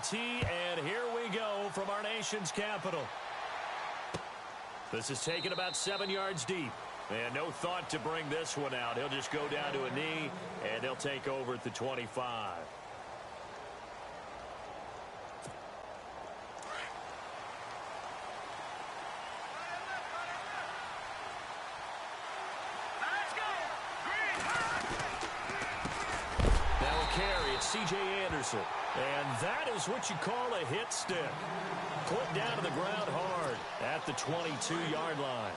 tee, and here we go from our nation's capital. This is taken about 7 yards deep. And no thought to bring this one out. He'll just go down to a knee, and they'll take over at the 25. Now a carry. It's C.J. Anderson. And that is what you call a hit stick. Put down to the ground hard at the 22-yard line.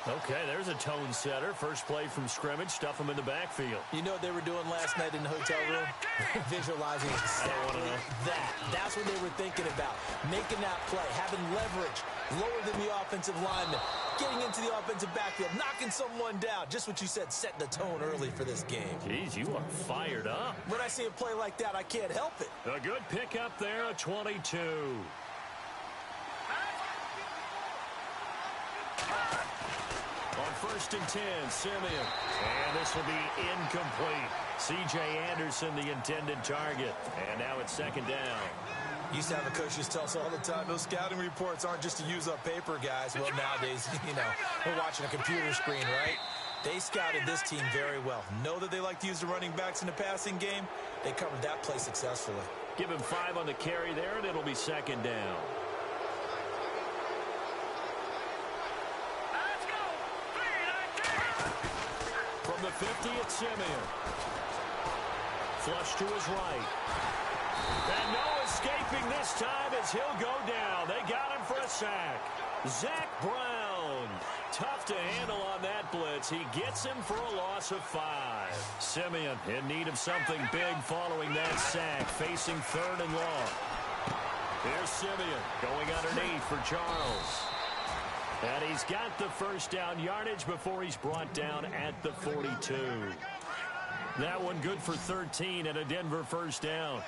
Okay, there's a tone setter. First play from scrimmage, stuff them in the backfield. You know what they were doing last night in the hotel room? Visualizing exactly that. That's what they were thinking about. Making that play, having leverage, lower than the offensive lineman, getting into the offensive backfield, knocking someone down. Just what you said, setting the tone early for this game. Jeez, you are fired up. When I see a play like that, I can't help it. A good pickup there, a 22. On 1st and 10, Simeon. And this will be incomplete. C.J. Anderson, the intended target. And now it's 2nd down. Used to have a coach just tell us all the time, those scouting reports aren't just to use up paper, guys. Well, nowadays, we're watching a computer screen, right? They scouted this team very well. Know that they like to use the running backs in the passing game. They covered that play successfully. Give him 5 on the carry there, and it'll be 2nd down. From the 50, it's Simeon. Flush to his right. And no escaping this time as he'll go down. They got him for a sack. Zach Brown. Tough to handle on that blitz. He gets him for a loss of 5. Simeon in need of something big following that sack, facing 3rd and long. Here's Simeon going underneath for Charles. And he's got the first down yardage before he's brought down at the 42. That one good for 13 and a Denver first down.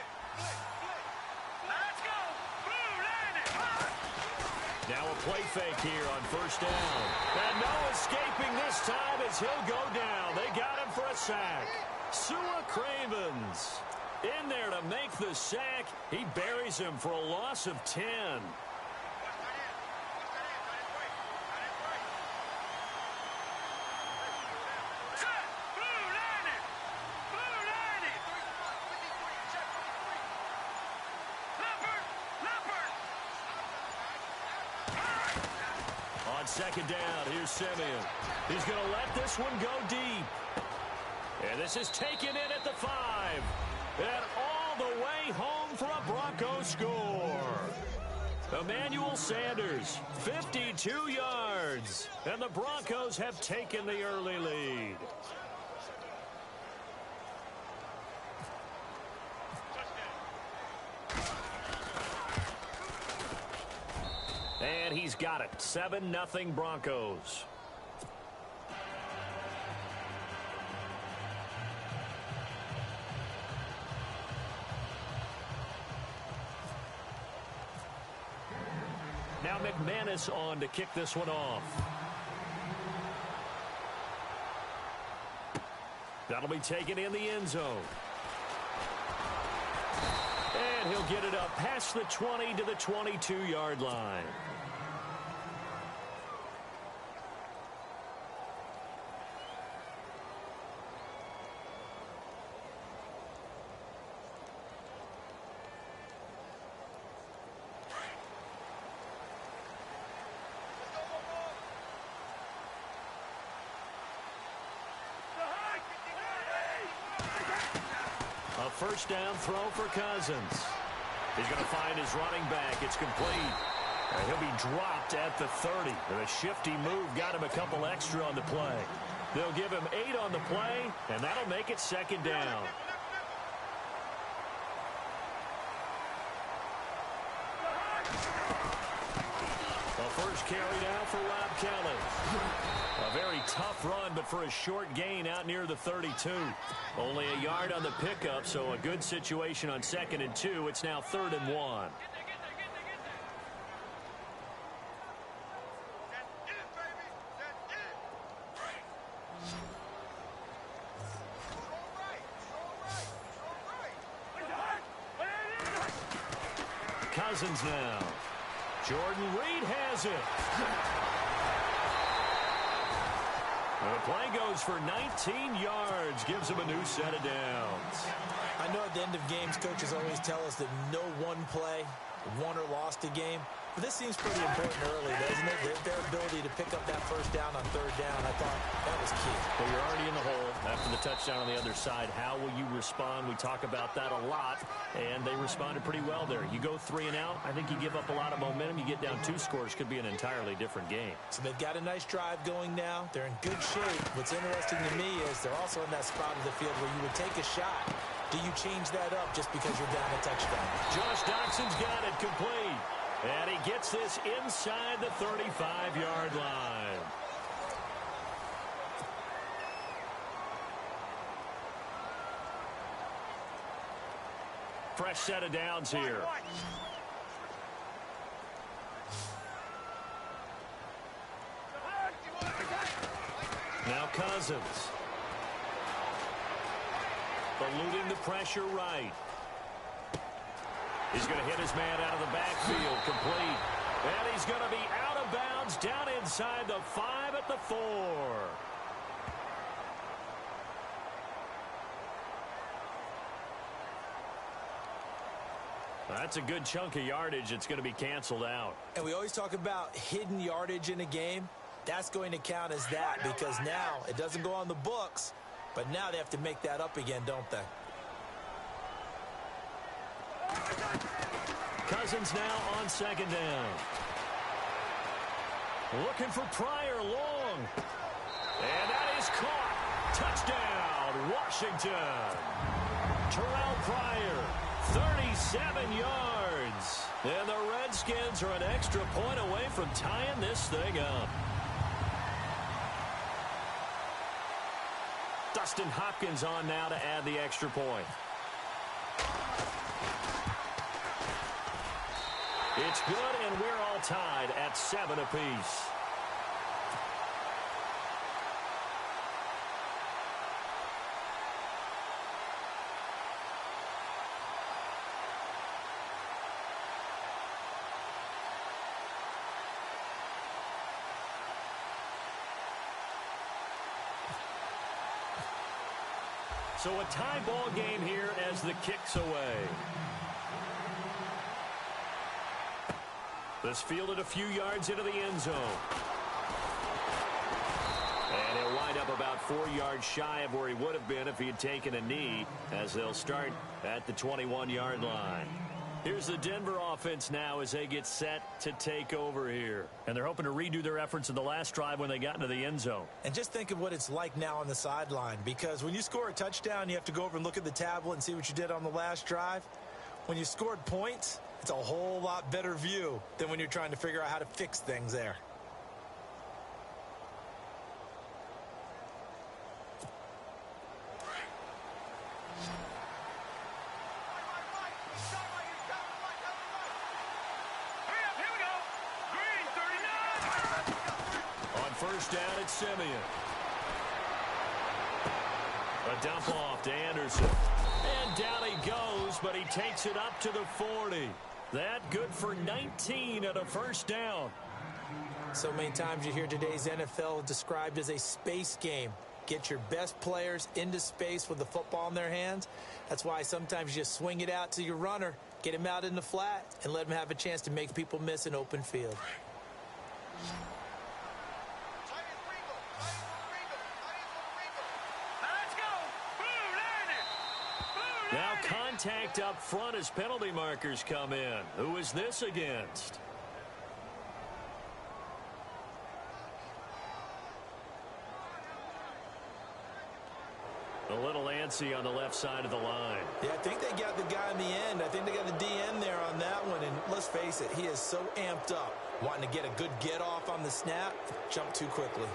Now a play fake here on 1st down. And no escaping this time as he'll go down. They got him for a sack. Sua Cravens in there to make the sack. He buries him for a loss of 10. On 2nd down, here's Simeon. He's going to let this one go deep. And this is taken in at the 5. And all the way home for a Broncos score. Emmanuel Sanders, 52 yards. And the Broncos have taken the early lead. And he's got it. 7-0 Broncos. Now McManus on to kick this one off. That'll be taken in the end zone. And he'll get it up past the 20 to the 22-yard line. A first down throw for Cousins. He's going to find his running back. It's complete. And he'll be dropped at the 30. And a shifty move got him a couple extra on the play. They'll give him 8 on the play, and that'll make it 2nd down. The first carry now for Rob Kelly. A very tough run, but for a short gain out near the 32. Only a yard on the pickup, so a good situation on 2nd and 2. It's now 3rd and 1. Cousins now. Jordan Reed has it. The play goes for 19 yards. Gives him a new set of downs. I know at the end of games, coaches always tell us that no one play won or lost a game. But this seems pretty important early, doesn't it? Their ability to pick up that first down on third down, I thought that was key. Well, you're already in the hole after the touchdown on the other side. How will you respond? We talk about that a lot, and they responded pretty well there. You go 3 and out, I think you give up a lot of momentum. You get down 2 scores, could be an entirely different game. So they've got a nice drive going now. They're in good shape. What's interesting to me is they're also in that spot of the field where you would take a shot. Do you change that up just because you're down a touchdown? Josh Doxson's got it complete. And he gets this inside the 35-yard line. Fresh set of downs here. Now Cousins. Eluding the pressure right. He's going to hit his man out of the backfield, complete. And he's going to be out of bounds down inside the 5 at the 4. That's a good chunk of yardage. It's going to be canceled out. And we always talk about hidden yardage in a game. That's going to count as that because now it doesn't go on the books, but now they have to make that up again, don't they? Cousins now on second down. Looking for Pryor long. And that is caught. Touchdown, Washington. Terrell Pryor, 37 yards. And the Redskins are an extra point away from tying this thing up. Dustin Hopkins on now to add the extra point. It's good, and we're all tied at 7 apiece. So a tie ball game here as the kick's away. This fielded a few yards into the end zone. And he'll wind up about 4 yards shy of where he would have been if he had taken a knee, as they'll start at the 21-yard line. Here's the Denver offense now as they get set to take over here. And they're hoping to redo their efforts in the last drive when they got into the end zone. And just think of what it's like now on the sideline, because when you score a touchdown, you have to go over and look at the tablet and see what you did on the last drive. When you scored points, it's a whole lot better view than when you're trying to figure out how to fix things there. First down at Simeon. A dump off to Anderson. And down he goes, but he takes it up to the 40. That good for 19 at a first down. So many times you hear today's NFL described as a space game. Get your best players into space with the football in their hands. That's why sometimes you just swing it out to your runner, get him out in the flat, and let him have a chance to make people miss an open field. Now contact up front as penalty markers come in. Who is this against? A little antsy on the left side of the line. Yeah, I think they got the guy in the end. I think they got the DN there on that one. And let's face it, he is so amped up, wanting to get a good get off on the snap, jump too quickly.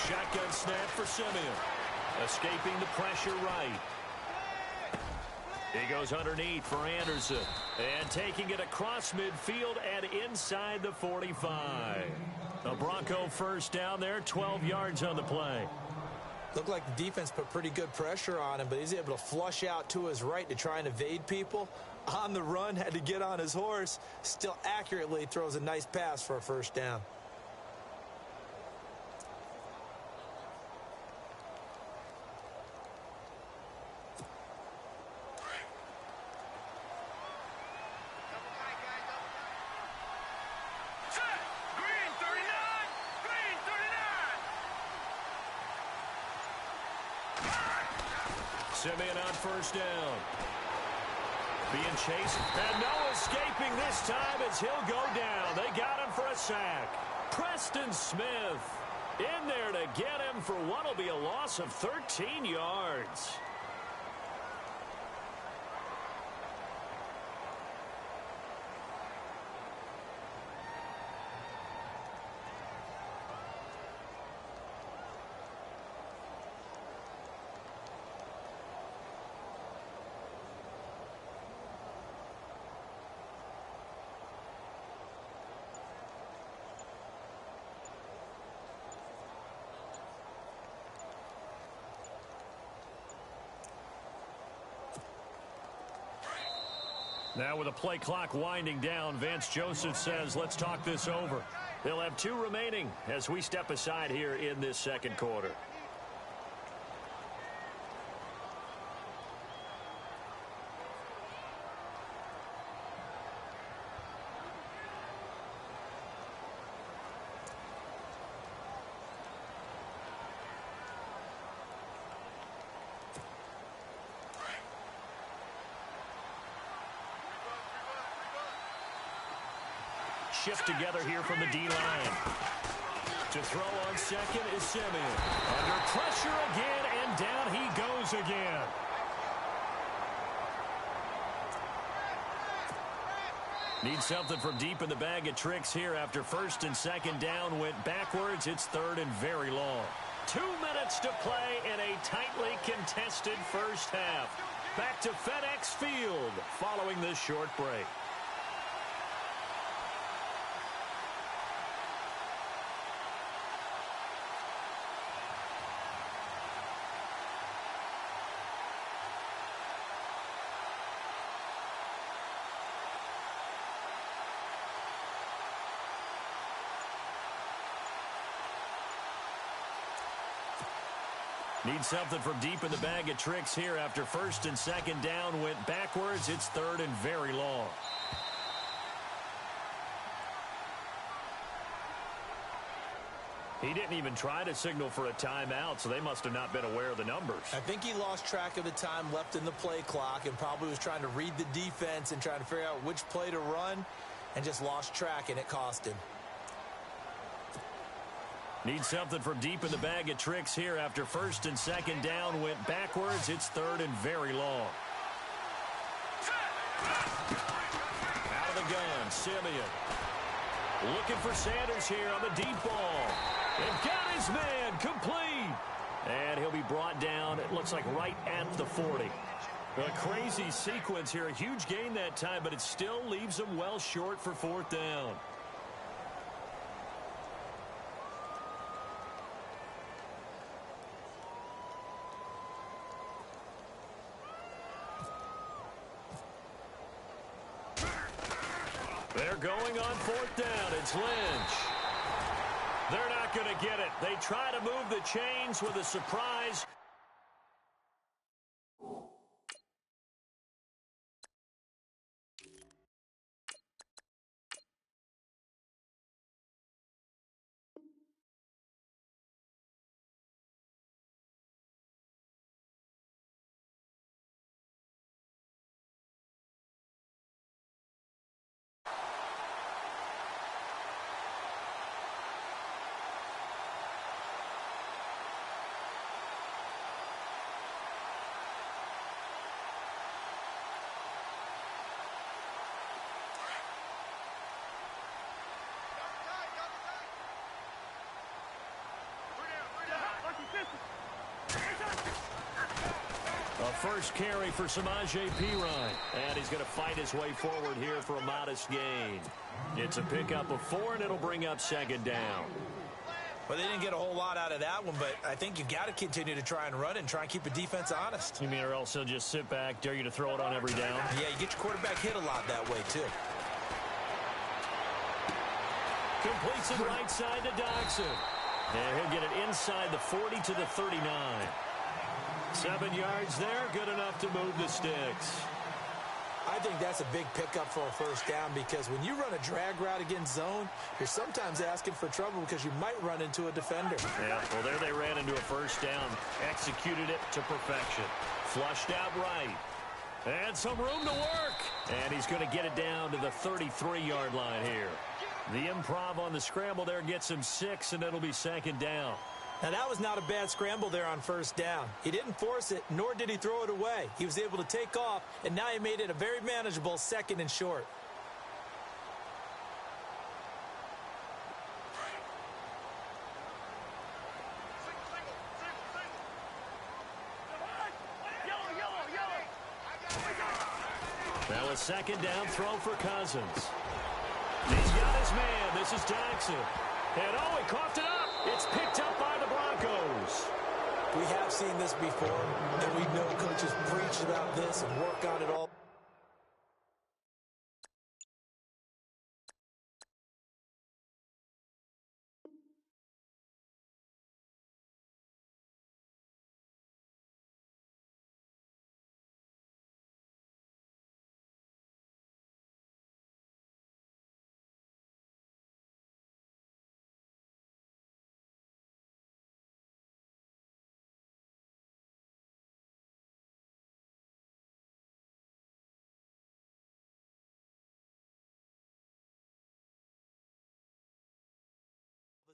Shotgun snap for Simeon. Escaping the pressure right. He goes underneath for Anderson. And taking it across midfield and inside the 45. A Bronco first down there, 12 yards on the play. Looked like the defense put pretty good pressure on him, but he's able to flush out to his right to try and evade people. On the run, had to get on his horse. Still accurately throws a nice pass for a first down. Simeon on first down. Being chased, and no escaping this time as he'll go down. They got him for a sack. Preston Smith in there to get him for what will be a loss of 13 yards. Now with the play clock winding down, Vance Joseph says, let's talk this over. They'll have 2 remaining as we step aside here in this second quarter. Shift together here from the D-line. To throw on second is Simeon. Under pressure again, and down he goes again. Need something from deep in the bag of tricks here after first and second down went backwards. It's third and very long. 2 minutes to play in a tightly contested first half. Back to FedEx Field following this short break. Need something from deep in the bag of tricks here after first and second down went backwards. It's third and very long. He didn't even try to signal for a timeout, so they must have not been aware of the numbers. I think he lost track of the time left in the play clock and probably was trying to read the defense and trying to figure out which play to run and just lost track, and it cost him. Need something from deep in the bag of tricks here after first and second down went backwards. It's third and very long. Out of the gun, Simeon. Looking for Sanders here on the deep ball. And got his man complete. And he'll be brought down, it looks like right at the 40. A crazy sequence here. A huge gain that time, but it still leaves him well short for fourth down. They're going on fourth down. It's Lynch. They're not going to get it. They try to move the chains with a surprise. First carry for Samaje Perine. And he's going to fight his way forward here for a modest gain. It's a pickup of 4, and it'll bring up second down. Well, they didn't get a whole lot out of that one, but I think you've got to continue to try and run and try and keep the defense honest. You mean or else he'll just sit back, dare you to throw it on every down? Yeah, you get your quarterback hit a lot that way, too. Completes it right side to Dodson. And he'll get it inside the 40 to the 39. 7 yards there, good enough to move the sticks. I think that's a big pickup for a first down because when you run a drag route against zone, you're sometimes asking for trouble because you might run into a defender. Yeah, well, there they ran into a first down. Executed it to perfection. Flushed out right. And some room to work. And he's going to get it down to the 33-yard line here. The improv on the scramble there gets him 6, and it'll be second down. Now, that was not a bad scramble there on first down. He didn't force it, nor did he throw it away. He was able to take off, and now he made it a very manageable 2nd and short. Now a second down throw for Cousins. He's got his man. This is Jackson. And he coughed it up. It's picked up by the Broncos. We have seen this before, and we know coaches preach about this and work on it all.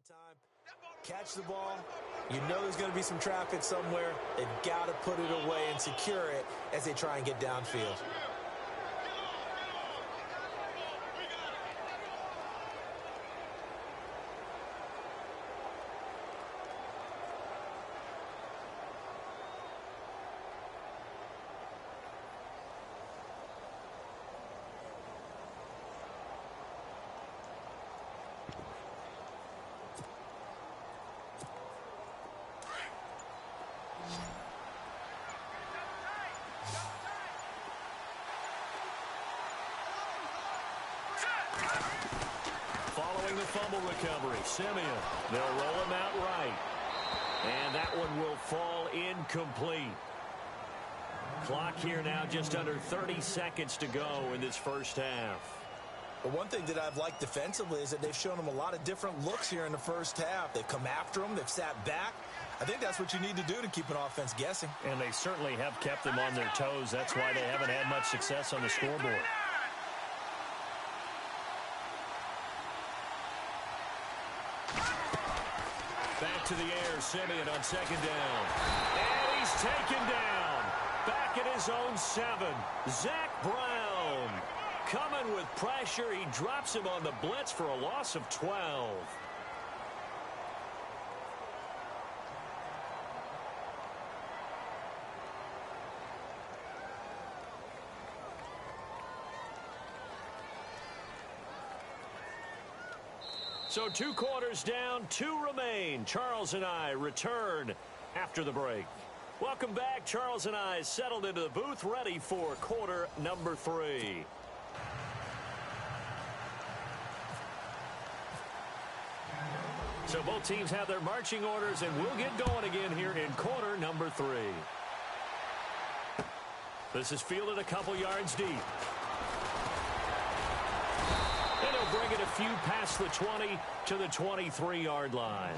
Time. Catch the ball. You know there's going to be some traffic somewhere. They've got to put it away and secure it as they try and get downfield. Following the fumble recovery, Simeon. They'll roll him out right. And that one will fall incomplete. Clock here now just under 30 seconds to go in this first half. But one thing that I've liked defensively is that they've shown them a lot of different looks here in the first half. They've come after them. They've sat back. I think that's what you need to do to keep an offense guessing. And they certainly have kept them on their toes. That's why they haven't had much success on the scoreboard. Back to the air, Simeon on second down. And he's taken down. Back at his own 7. Zach Brown. Coming with pressure. He drops him on the blitz for a loss of 12. So 2 quarters down, 2 remain. Charles and I return after the break. Welcome back. Charles and I settled into the booth, ready for quarter number 3. So both teams have their marching orders, and we'll get going again here in quarter number 3. This is fielded a couple yards deep. And he'll bring it a few past the 20 to the 23-yard line.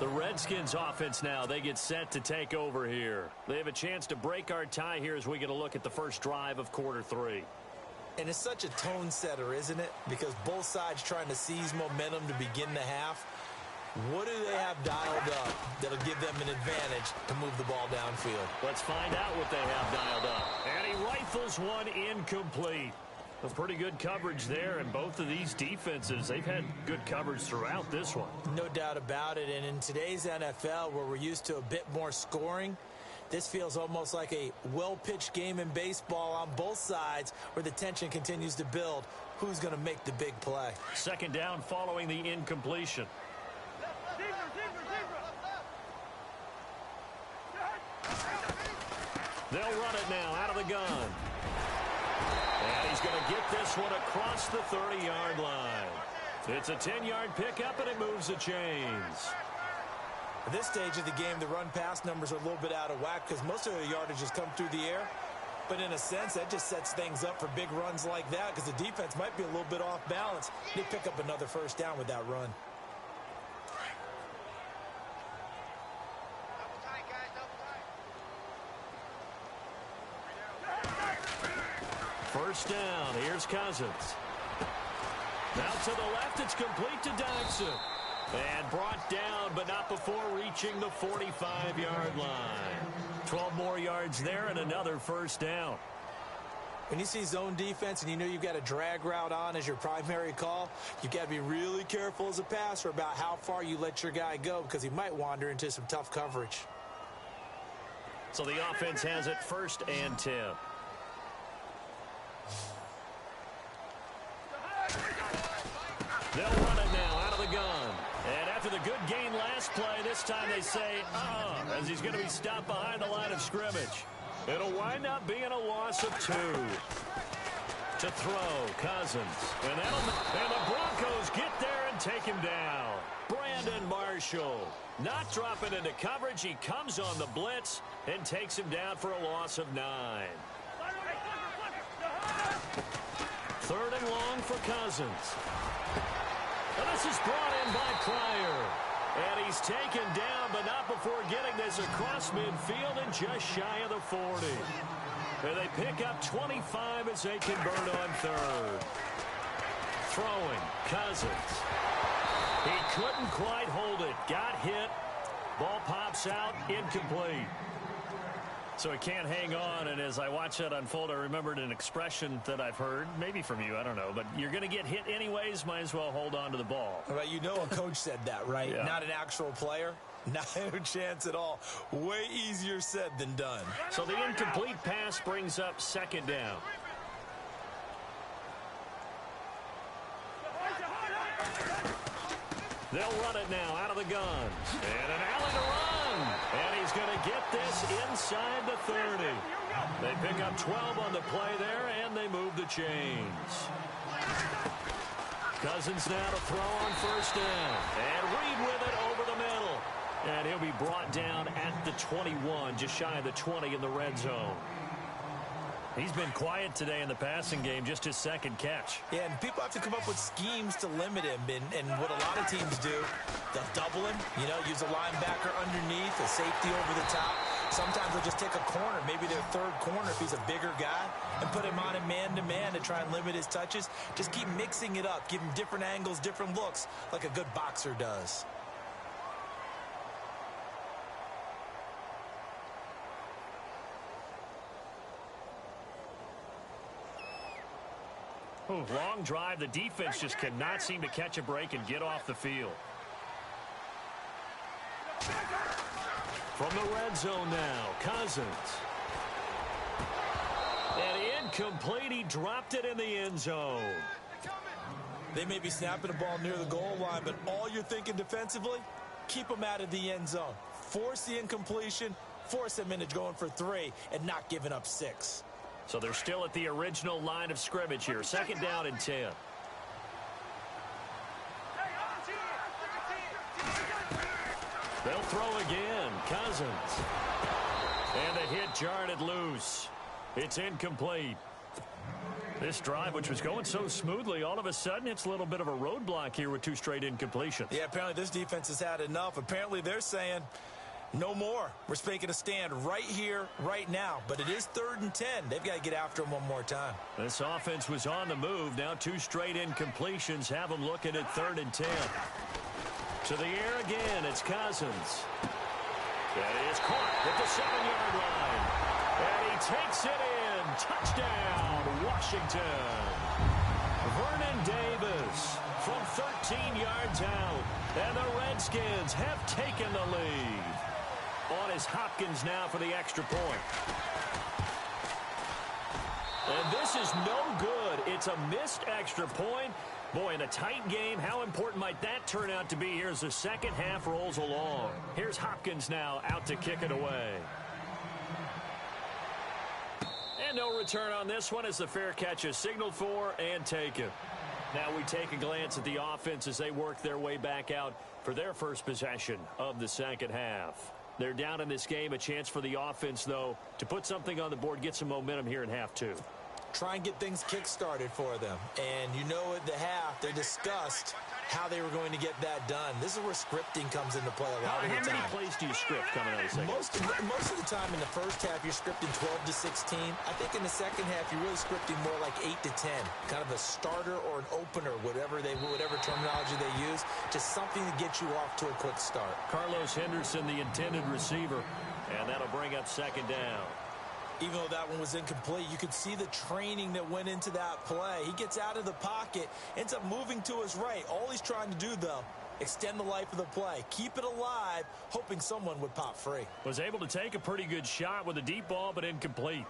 The Redskins offense now, they get set to take over here. They have a chance to break our tie here as we get a look at the first drive of quarter 3. And it's such a tone setter, isn't it? Because both sides trying to seize momentum to begin the half. What do they have dialed up that'll give them an advantage to move the ball downfield? Let's find out what they have dialed up. And he rifles one incomplete. A pretty good coverage there, and both of these defenses, they've had good coverage throughout this one. No doubt about it, and in today's NFL, where we're used to a bit more scoring, This feels almost like a well-pitched game in baseball on both sides where the tension continues to build. Who's going to make the big play? Second down following the incompletion. They'll run it now out of the gun. And he's going to get this one across the 30-yard line. It's a 10-yard pickup, and it moves the chains. At this stage of the game, the run-pass numbers are a little bit out of whack because most of the yardage has come through the air. But in a sense, that just sets things up for big runs like that because the defense might be a little bit off balance. They pick up another first down with that run. First down. Here's Cousins. Now to the left. It's complete to Dodson. And brought down, but not before reaching the 45-yard line. 12 more yards there and another first down. When you see zone defense and you know you've got a drag route on as your primary call, you've got to be really careful as a passer about how far you let your guy go because he might wander into some tough coverage. So the offense has it 1st and 10. They'll run it now out of the gun. And after the good gain last play, this time they say, as he's going to be stopped behind the line of scrimmage. It'll wind up being a loss of 2. To throw, Cousins. And the Broncos get there and take him down. Brandon Marshall not dropping into coverage. He comes on the blitz and takes him down for a loss of 9. 3rd and long for Cousins. And this is brought in by Pryor. And he's taken down, but not before getting this across midfield and just shy of the 40. And they pick up 25 as they convert on 3rd. Throwing, Cousins. He couldn't quite hold it. Got hit. Ball pops out, incomplete. So he can't hang on, and as I watch that unfold, I remembered an expression that I've heard, maybe from you, I don't know, but you're going to get hit anyways, might as well hold on to the ball. Well, you know a coach said that, right? Yeah. Not an actual player. Not a chance at all. Way easier said than done. So the incomplete pass brings up 2nd down. They'll run it now out of the gun. And an alley to run. And he's going to get this inside the 30. They pick up 12 on the play there, and they move the chains. Cousins now to throw on 1st down. And Reed with it over the middle. And he'll be brought down at the 21, just shy of the 20 in the red zone. He's been quiet today in the passing game, just his 2nd catch. Yeah, and people have to come up with schemes to limit him. And what a lot of teams do, they'll double him, use a linebacker underneath, a safety over the top. Sometimes they'll just take a corner, maybe their 3rd corner if he's a bigger guy, and put him on a man-to-man to try and limit his touches. Just keep mixing it up, give him different angles, different looks, like a good boxer does. Long drive. The defense just cannot seem to catch a break and get off the field. From the red zone now, Cousins. And incomplete. He dropped it in the end zone. They may be snapping the ball near the goal line, but all you're thinking defensively, keep them out of the end zone. Force the incompletion, force them into going for 3, and not giving up 6. So they're still at the original line of scrimmage here. 2nd down and 10. They'll throw again. Cousins. And the hit jarred it loose. It's incomplete. This drive, which was going so smoothly, all of a sudden it's a little bit of a roadblock here with 2 straight incompletions. Yeah, apparently this defense has had enough. Apparently they're saying, no more. We're making a stand right here, right now. But it is 3rd and 10. They've got to get after him one more time. This offense was on the move. Now 2 straight incompletions have them looking at 3rd and 10. To the air again. It's Cousins. That is caught at the 7-yard line. And he takes it in. Touchdown, Washington. Vernon Davis from 13 yards out. And the Redskins have taken the lead. On is Hopkins now for the extra point. And this is no good. It's a missed extra point. Boy, in a tight game, how important might that turn out to be here as the second half rolls along? Here's Hopkins now out to kick it away. And no return on this one as the fair catch is signaled for and taken. Now we take a glance at the offense as they work their way back out for their first possession of the second half. They're down in this game. A chance for the offense, though, to put something on the board, get some momentum here in half two. Try and get things kick-started for them. And you know at the half, they discussed how they were going to get that done. This is where scripting comes into play a lot of the time. How many plays do you script coming out of the second? Most of the time in the first half, you're scripting 12 to 16. I think in the second half, you're really scripting more like 8 to 10. Kind of a starter or an opener, whatever terminology they use. Just something to get you off to a quick start. Carlos Henderson, the intended receiver. And that'll bring up second down. Even though that one was incomplete, you could see the training that went into that play. He gets out of the pocket, ends up moving to his right. All he's trying to do, though, extend the life of the play. Keep it alive, hoping someone would pop free. Was able to take a pretty good shot with a deep ball, but incomplete.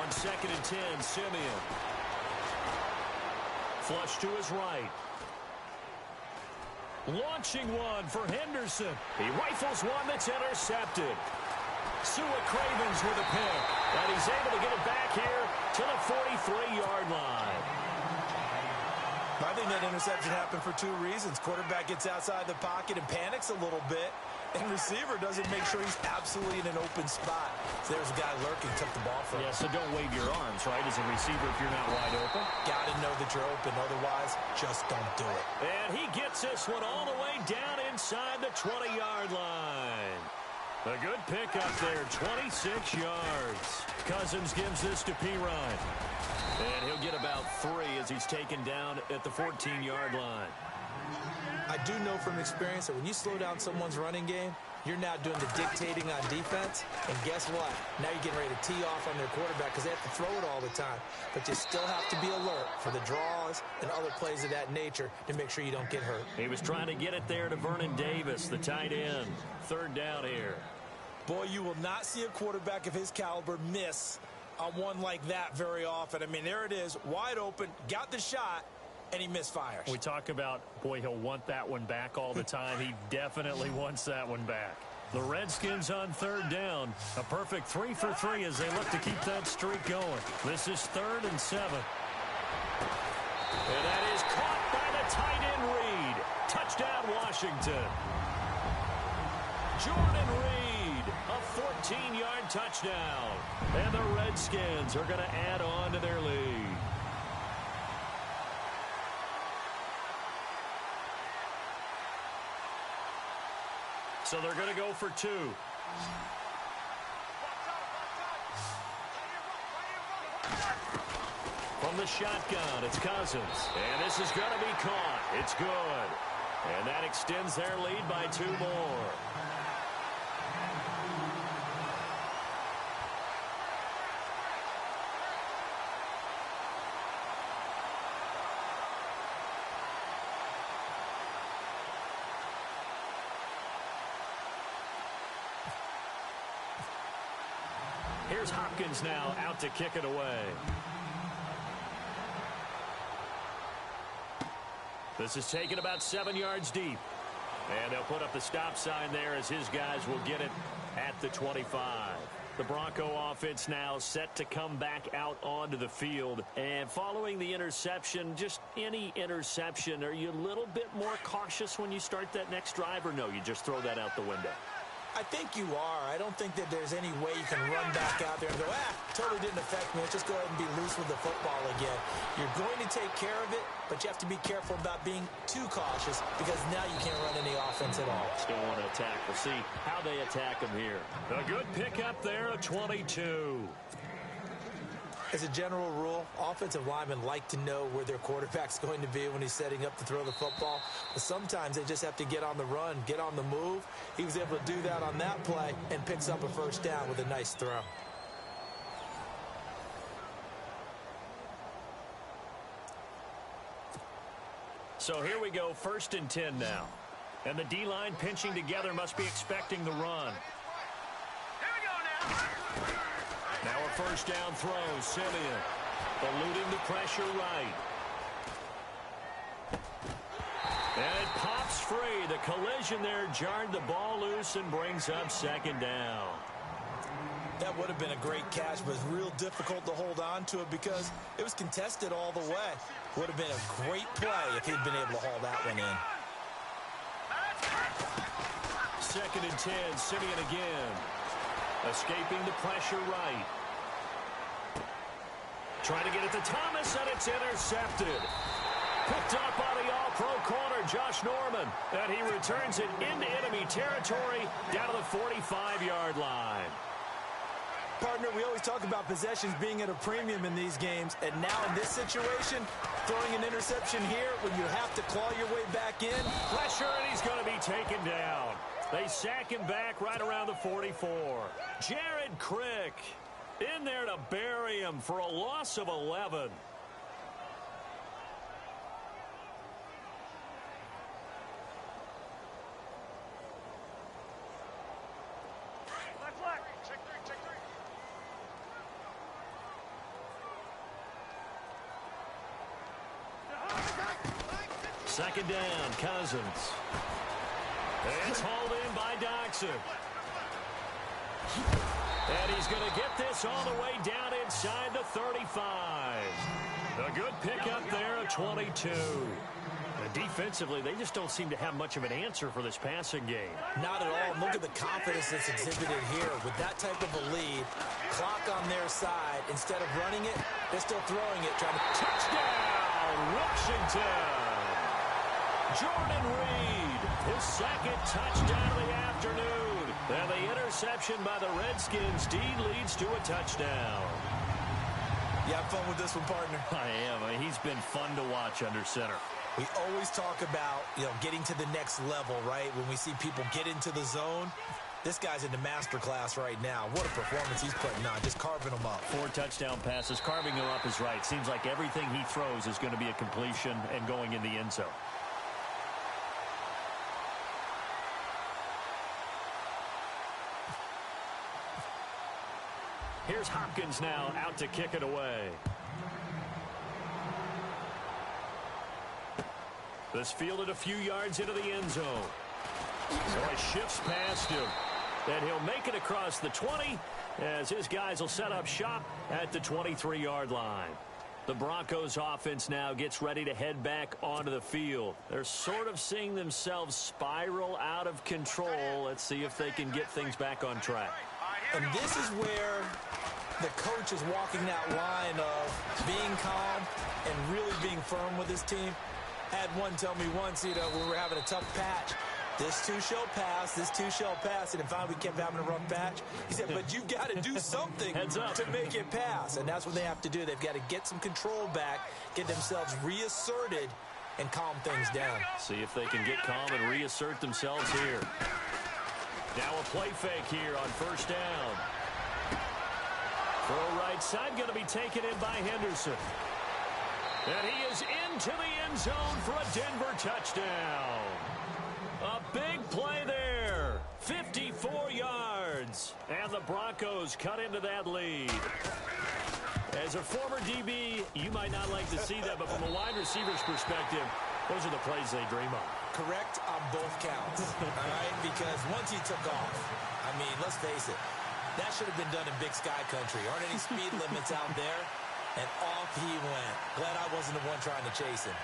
Second and 10, Simeon. Flush to his right. Launching one for Henderson. He rifles one that's intercepted. Sua Cravens with a pick. And he's able to get it back here to the 43-yard line. I think that interception happened for two reasons. Quarterback gets outside the pocket and panics a little bit. And receiver doesn't make sure he's absolutely in an open spot. So there's a guy lurking, took the ball from him. Yeah, so don't wave your arms, right, as a receiver if you're not wide open. Got to know that you're open. Otherwise, just don't do it. And he gets this one all the way down inside the 20-yard line. A good pick up there, 26 yards. Cousins gives this to Pirine. And he'll get about 3 as he's taken down at the 14-yard line. I do know from experience that when you slow down someone's running game, you're now doing the dictating on defense. And guess what? Now you're getting ready to tee off on their quarterback because they have to throw it all the time. But you still have to be alert for the draws and other plays of that nature to make sure you don't get hurt. He was trying to get it there to Vernon Davis, the tight end. Third down here. Boy, you will not see a quarterback of his caliber miss on one like that very often. I mean, there it is, wide open, got the shot, and he misfires. We talk about, boy, he'll want that one back all the time. He definitely wants that one back. The Redskins on third down. A perfect 3 for 3 as they look to keep that streak going. This is 3rd and 7. And that is caught by the tight end Reed. Touchdown, Washington. Jordan Reed, a 14-yard touchdown. And the Redskins are going to add on to their lead. So they're going to go for 2. From the shotgun, it's Cousins. And this is going to be caught. It's good. And that extends their lead by 2 more. Here's Hopkins now out to kick it away. This is taken about 7 yards deep. And they'll put up the stop sign there as his guys will get it at the 25. The Bronco offense now set to come back out onto the field. And following the interception, just any interception, are you a little bit more cautious when you start that next drive, or no, you just throw that out the window? I think you are. I don't think that there's any way you can run back out there and go, totally didn't affect me. Let's just go ahead and be loose with the football again. You're going to take care of it, but you have to be careful about being too cautious because now you can't run any offense at all. Still want to attack. We'll see how they attack them here. A good pick up there, a 22. As a general rule, offensive linemen like to know where their quarterback's going to be when he's setting up to throw the football. But sometimes they just have to get on the run, get on the move. He was able to do that on that play and picks up a first down with a nice throw. So here we go, 1st and 10 now. And the D-line pinching together must be expecting the run. Now a first down throw, Simeon. Eluding the pressure right. And it pops free. The collision there jarred the ball loose and brings up 2nd down. That would have been a great catch, but it's real difficult to hold on to it because it was contested all the way. Would have been a great play if he'd been able to haul that one in. 2nd and 10, Simeon again. Escaping the pressure right. Trying to get it to Thomas, and it's intercepted. Picked up by the all-pro corner, Josh Norman. And he returns it into enemy territory down to the 45-yard line. Partner, we always talk about possessions being at a premium in these games, and now in this situation, throwing an interception here when you have to claw your way back in. Pressure, and he's going to be taken down. They sack him back right around the 44. Jared Crick in there to bury him for a loss of 11. Second down, Cousins. It's hauled in by Doxson. And he's going to get this all the way down inside the 35. A good pickup there at 22. And defensively, they just don't seem to have much of an answer for this passing game. Not at all. Look at the confidence that's exhibited here. With that type of a lead, clock on their side, instead of running it, they're still throwing it, trying to... Touchdown, Washington! Jordan Reed, his 2nd touchdown of the afternoon. And the interception by the Redskins. Dean leads to a touchdown. You have fun with this one, partner? I am. I mean, he's been fun to watch under center. We always talk about, getting to the next level, right? When we see people get into the zone. This guy's in the master class right now. What a performance he's putting on, just carving them up. 4 touchdown passes. Carving them up is right. Seems like everything he throws is going to be a completion and going in the end zone. Here's Hopkins now out to kick it away. This fielded a few yards into the end zone. So he shifts past him. And he'll make it across the 20 as his guys will set up shop at the 23-yard line. The Broncos offense now gets ready to head back onto the field. They're sort of seeing themselves spiral out of control. Let's see if they can get things back on track. And this is where the coach is walking that line of being calm and really being firm with his team. Had one tell me once, when we were having a tough patch, this too shall pass, this too shall pass, and finally we kept having a rough patch. He said, but you got to do something to make it pass, and that's what they have to do. They've got to get some control back, get themselves reasserted, and calm things down. See if they can get calm and reassert themselves here. Now a play fake here on first down. Throw right side, going to be taken in by Henderson. And he is into the end zone for a Denver touchdown. A big play there. 54 yards. And the Broncos cut into that lead. As a former DB, you might not like to see that, but from a wide receiver's perspective, those are the plays they dream of. Correct on both counts, all right? Because once he took off, I mean, let's face it, that should have been done in Big Sky Country. Aren't any speed limits out there? And off he went. Glad I wasn't the one trying to chase him.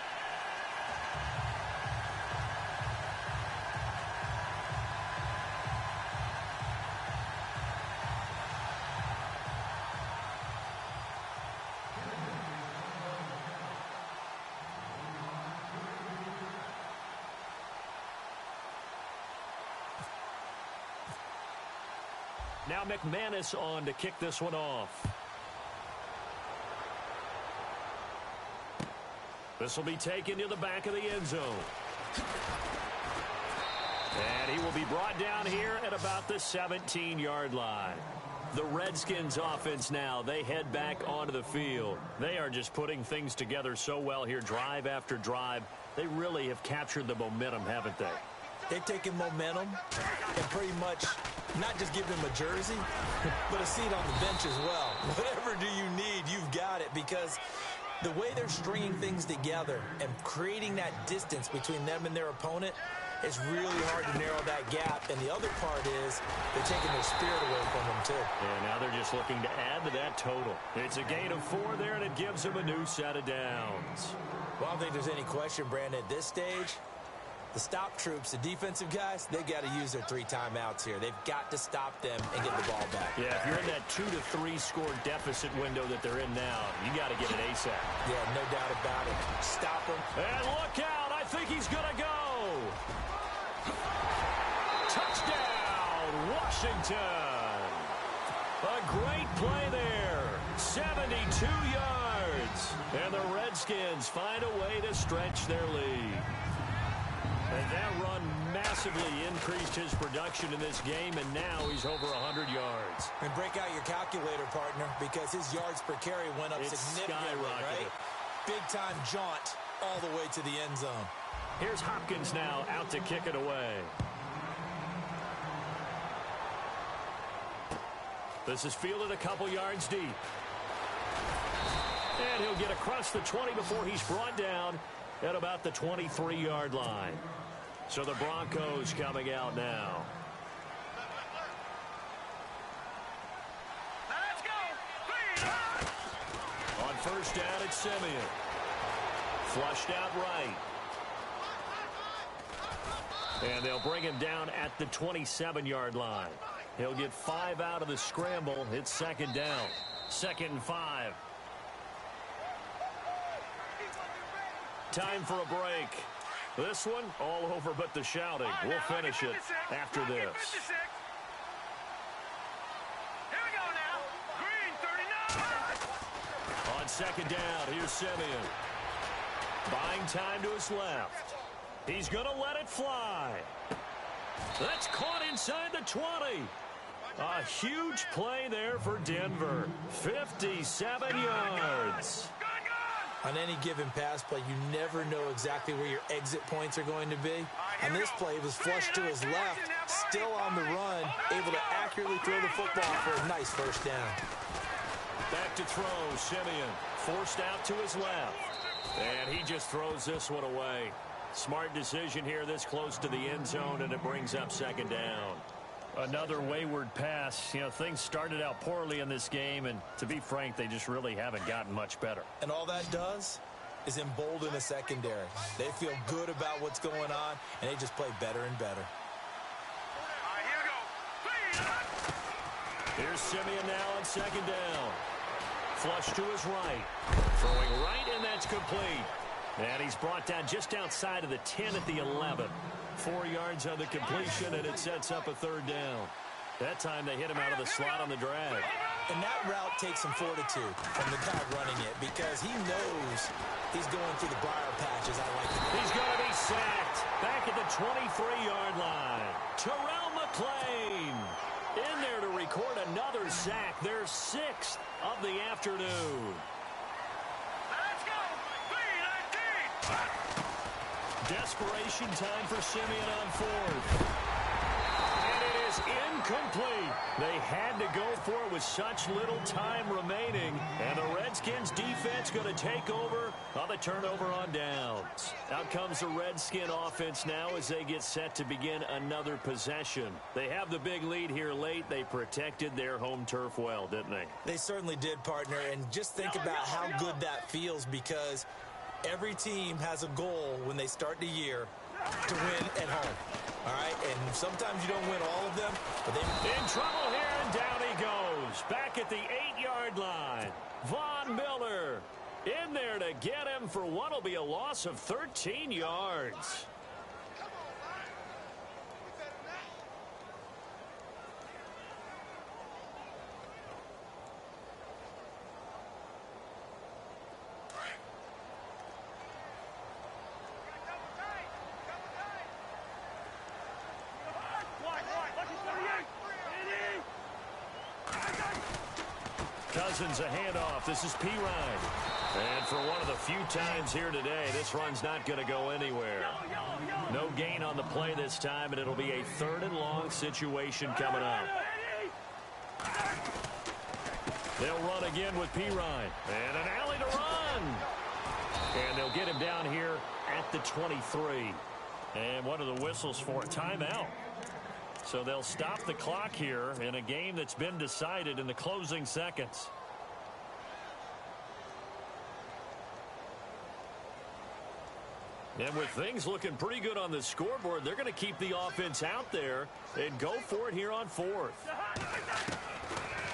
Now McManus on to kick this one off. This will be taken to the back of the end zone. And he will be brought down here at about the 17-yard line. The Redskins offense now, they head back onto the field. They are just putting things together so well here, drive after drive. They really have captured the momentum, haven't they? They've taken momentum and pretty much not just give them a jersey, but a seat on the bench as well. Whatever do you need, you've got it, because the way they're stringing things together and creating that distance between them and their opponent, it's really hard to narrow that gap. And the other part is they're taking their spirit away from them, too. And now they're just looking to add to that total. It's a gain of 4 there, and it gives them a new set of downs. Well, I don't think there's any question, Brandon, at this stage, the stop troops, the defensive guys, they've got to use their 3 timeouts here. They've got to stop them and get the ball back. Yeah, if you're in that 2 to 3 score deficit window that they're in now, you got to get it ASAP. Yeah, no doubt about it. Stop them. And look out. I think he's going to go. Touchdown, Washington. A great play there. 72 yards. And the Redskins find a way to stretch their lead. And that run massively increased his production in this game, and now he's over 100 yards. And break out your calculator, partner, because his yards per carry went up significantly, right? Big-time jaunt all the way to the end zone. Here's Hopkins now out to kick it away. This is fielded a couple yards deep. And he'll get across the 20 before he's brought down at about the 23-yard line. So the Broncos coming out now. Let's go. On first down, it's Simeon. Flushed out right. And they'll bring him down at the 27-yard line. He'll get 5 out of the scramble. It's second down. 2nd and 5. Time for a break. This one, all over but the shouting. We'll finish it after this. Here we go now. Green 39. On second down, here's Simeon. Buying time to his left. He's going to let it fly. That's caught inside the 20. A huge play there for Denver. 57 yards. On any given pass play, you never know exactly where your exit points are going to be. On this play, it was flushed to his left, still on the run, able to accurately throw the football for a nice first down. Back to throw, Simeon. Forced out to his left. And he just throws this one away. Smart decision here this close to the end zone, and it brings up second down. Another wayward pass. You know, things started out poorly in this game, and to be frank, they just really haven't gotten much better. And all that does is embolden the secondary. They feel good about what's going on, and they just play better and better. All right, here we go. Here's Simeon now on second down. Flush to his right. Throwing right, and that's complete. And he's brought down just outside of the 10 at the 11. 4 yards on the completion, and it sets up a third down. That time they hit him out of the slot on the drag. And that route takes some fortitude from the guy running it, because he knows he's going through the briar patches. I like it. He's going to be sacked back at the 23-yard line. Terrell McClain in there to record another sack. Their 6th of the afternoon. Let's go. Desperation time for Simeon on fourth. And it is incomplete. They had to go for it with such little time remaining. And the Redskins defense going to take over on the turnover on downs. Out comes the Redskin offense now as they get set to begin another possession. They have the big lead here late. They protected their home turf well, didn't they? They certainly did, partner. And just think about how good that feels, because every team has a goal when they start the year to win at home. All right? And sometimes you don't win all of them, but they... In trouble here, and down he goes. Back at the 8-yard line. Von Miller in there to get him for what will be a loss of 13 yards. Cousins a handoff. This is P. Ryan. And for one of the few times here today, this run's not going to go anywhere. No gain on the play this time, and it'll be a 3rd and long situation coming up. They'll run again with P. Ryan. And an alley to run. And they'll get him down here at the 23. And what are the whistles for? Timeout. So they'll stop the clock here in a game that's been decided in the closing seconds. And with things looking pretty good on the scoreboard, they're going to keep the offense out there and go for it here on 4th.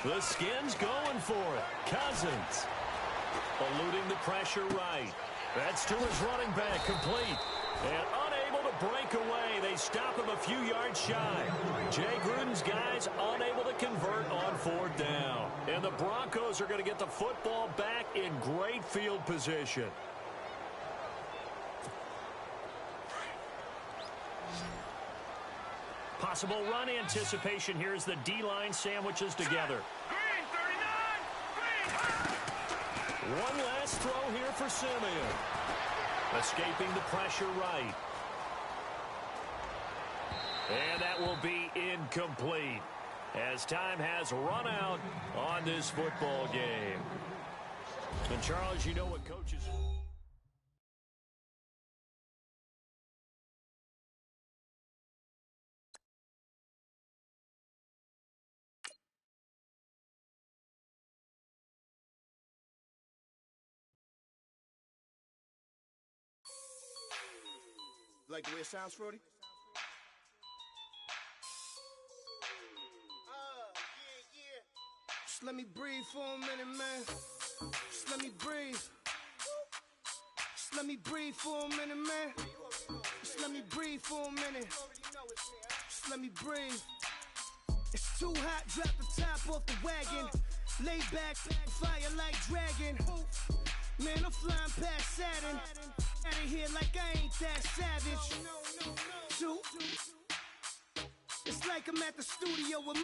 The Skins going for it. Cousins eluding the pressure right. That's to his running back, complete. And unable to break away. They stop him a few yards shy. Jay Gruden's guys unable to convert on 4th down. And the Broncos are going to get the football back in great field position. Possible run anticipation here as the D-line sandwiches together. Green, 39. Green. One last throw here for Simeon. Escaping the pressure right. And that will be incomplete as time has run out on this football game. And Charles, you know what coaches... Like the way it sounds, Frody? Yeah. Just let me breathe for a minute, man. Just let me breathe. Just let me breathe for a minute, man. Just let me breathe for a minute. Just let me breathe. It's too hot, drop the top off the wagon. Lay back, fire like dragon. Man, I'm flying past Saturn. Out of here like I ain't that savage. Two. It's like I'm at the studio with